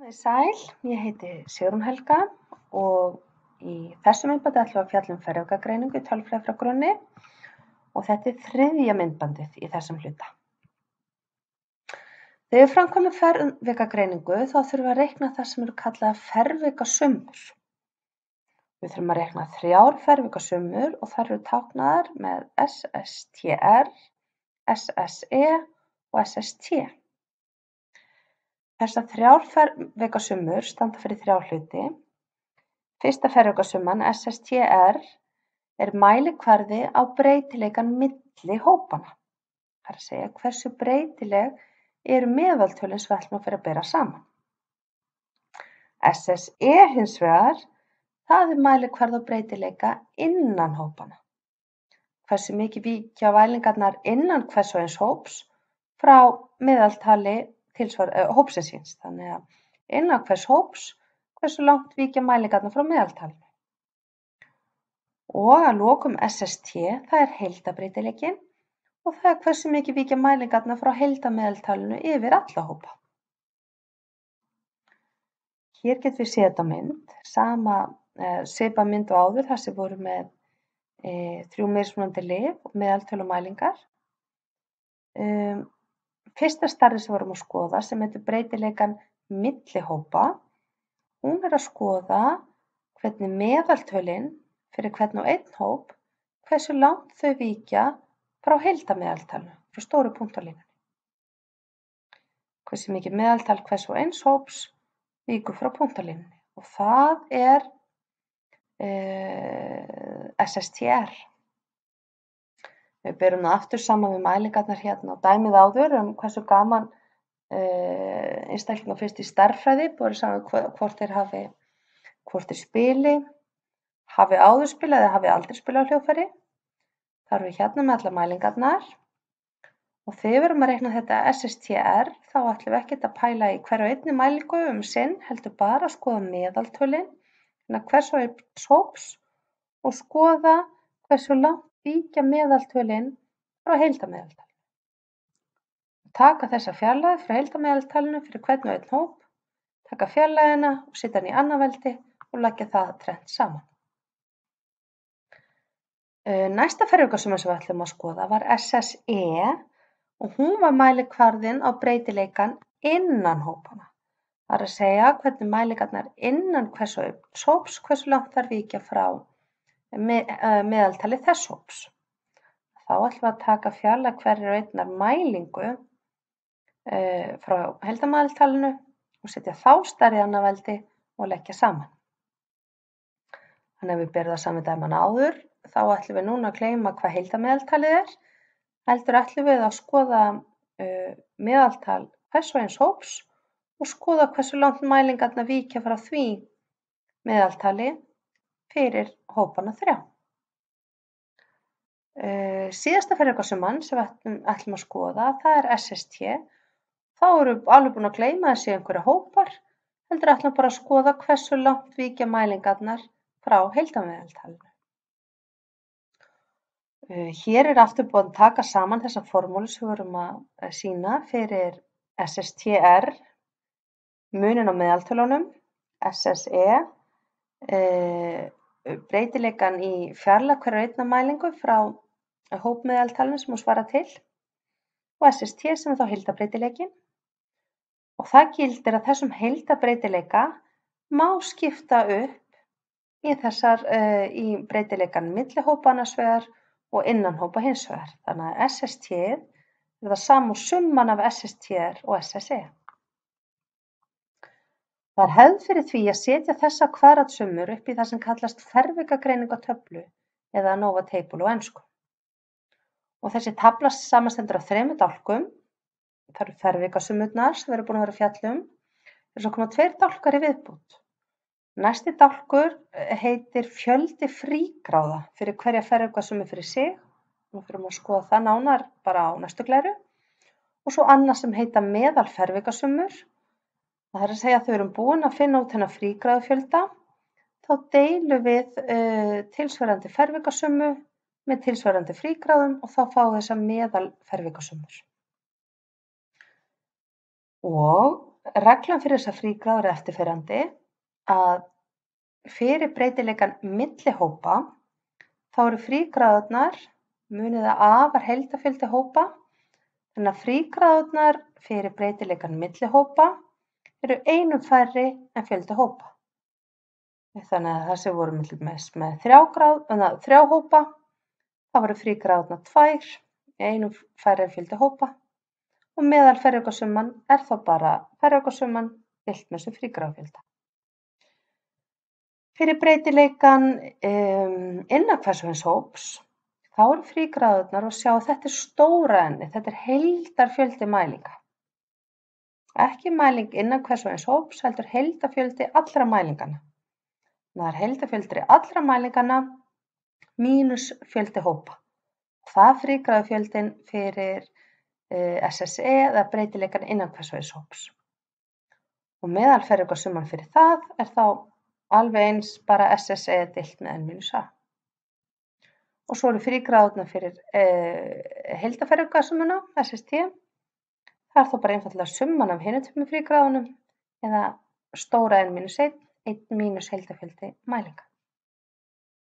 Komið sæl, ég heiti Sigrún Helga og í þessu myndbandi ætlum við að fjalla um ferðagreiningu í tölfræði frá grunni og þetta er þriðja myndbandið í þessum hluta. Þegar við framkvæmum ferðagreiningu þá þurfum við að reikna það sem eru kallaðar ferðagasummur. Við þurfum að reikna 3 ferðagasummur og þær eru táknaðar með SSTR, SSE og SST. Þessar 3 ferðagasummur standa fyrir 3 hluti. Fyrsta ferðagasumman, SSTR, er mælikvarði á breytileikann milli hópanna. Það er að segja hversu breytileg eru meðaltölin sem við ætlum að bera saman. SSE hins vegar, það er mælikvarði á breytileika innan hópanna. Hversu mikið víkja mælingarnar innan hvers og eins hóps frá meðaltali hópsins síns. Þannig að innan hvers hóps, hversu langt víkja mælingarnar frá meðaltalinu. Og að lokum SST, það er heildarbreytileikinn og það er hversu mikið víkja mælingarnar frá heildarmeðaltalinu yfir alla hópa. Hér getum við séð þetta mynd, svipað mynd og áður þar sem voru með 3 mismunandi lyf og meðaltöl og mælingar. Fyrsta stærð sem við vorum að skoða sem heitir breytileikann milli hópa, hún er að skoða hvernig meðaltölin fyrir hvern og einn hóp, hversu langt þau víkja frá heildarmeðaltalinu, frá stóru punktalínunni. Hversu mikið meðaltal hvers og eins hóps víkur frá punktalínunni og það er SSTR. Við berum það aftur saman við mælingarnar hérna á dæmið áður hversu gaman einstaklingar finnst í stærðfræði, borið saman hvort þeir spili, hafi áður spilað eða hafi aldrei spilað á hljóðfæri. Þar erum við hérna með allar mælingarnar og þegar við erum að reikna þetta SSTR þá ætlum við ekkert að pæla í hverju einni mælingu sinn, heldur bara að skoða meðaltölin innan hvers og eins hóps og skoða hversu langt víkja meðaltölin frá heildarmeðaltalinu. Taka þessa fjarlægð frá heildarmeðaltalinu fyrir hvern og einn hóp, taka fjarlægðina og setja hann í annað veldi og leggja það þrennt saman. Næsta ferðagasumma sem við ætlum að skoða var SSE og hún var mælikvarðinn á breytileikann innan hópanna. Það er að segja hvernig mælingarnar innan hvers og eins hóps, hversu langt þær víkja frá meðaltali þess hóps. Þá ætlum við að taka fjarlægð hverrar og einnar mælingu frá heildarmeðaltalinu og setja þá stærð í annað veldi og leggja saman. Þannig að við berum það saman dæman áður, þá ætlum við núna að gleyma hvað heildarmeðaltalið er, heldur ætlum við að skoða meðaltal hvers og eins hóps og skoða hversu langt mælingarnar víkja frá því meðaltali fyrir hópana 3. Síðasta ferðagasumman sem við ætlum að skoða, það er SST. Þá erum við alveg búin að gleyma þessi einhverja hópar, heldur ætlum bara að skoða hversu langt víkja mælingarnar frá heildarmeðaltalinu. Hér er aftur búin að taka saman þessa formúlu sem við vorum að sýna fyrir SSTR, munin á meðaltölunum, SSE, breytileikann í fjarlægð hverrar einnar mælingu frá hópmeðaltalinu sem hún svarar til og SST sem er þá heildarbreytileikinn. Og það gildir að þessum heildarbreytileika má skipta upp í breytileikann milli hópa annars vegar og innan hópa hins vegar. Þannig að SST er það sama og summan af SSTR og SSE. Það er hefð fyrir því að setja þessa kvadratsummur upp í það sem kallast ferðagreining á töflu eða ANOVA table á ensku. Og þessi tafla samanstendur af 3 dálkum. Það eru ferðagasummurnar sem við erum búin að vera að fjalla um. Það eru svo koma 2 dálkar í viðbót. Næsti dálkur heitir fjöldi frígráða fyrir hverja ferðagasummu fyrir sig. Nú fyrir að skoða það nánar bara á næstu glæru. Og svo annað sem heita meðalferðagasummur. Það er að segja að þau erum búin að finna út þennan frígráðufjölda. Þá deilum við tilsvarandi ferðagasummu með tilsvarandi frígráðum og þá fáum við þessar meðalferðagasummur. Og reglan fyrir þessar frígráður er eftirfarandi að fyrir breytileikann milli hópa þá eru frígráðurnar, munið að A var heildarfjöldi hópa, þannig að frígráðurnar fyrir breytileikann milli hópa eru einum færri en fjöldi hópa. Þannig að það sem voru með 3 hópa, þá voru frígráðurnar 2, einum færri en fjöldi hópa og meðal ferjugasumman er þá bara ferjugasumman deilt með þessum frígráðufjölda. Fyrir breytileikann innan hvers og eins hóps, þá eru frígráðurnar og sjá þetta er stóra ennið, þetta er heildarfjöldi mælinga. Ekki mæling innan hvers og eins hóps, heldur heildarfjöldi allra mælingana. Það er heildarfjöldi allra mælingana mínus fjöldi hópa. Það er frígráðufjöldin fyrir SSE eða breytileikann innan hvers og eins hóps. Og meðalferjugasumman fyrir það er þá alveg eins bara SSE deilt með n-a. Og svo eru frígráðurnar fyrir heildarferjugasummuna, SST. Það er þá bara einfaldlega summan af hinum tveimur frígráðunum eða stóra n-1, 1 mínus heildarfjöldi mælinga.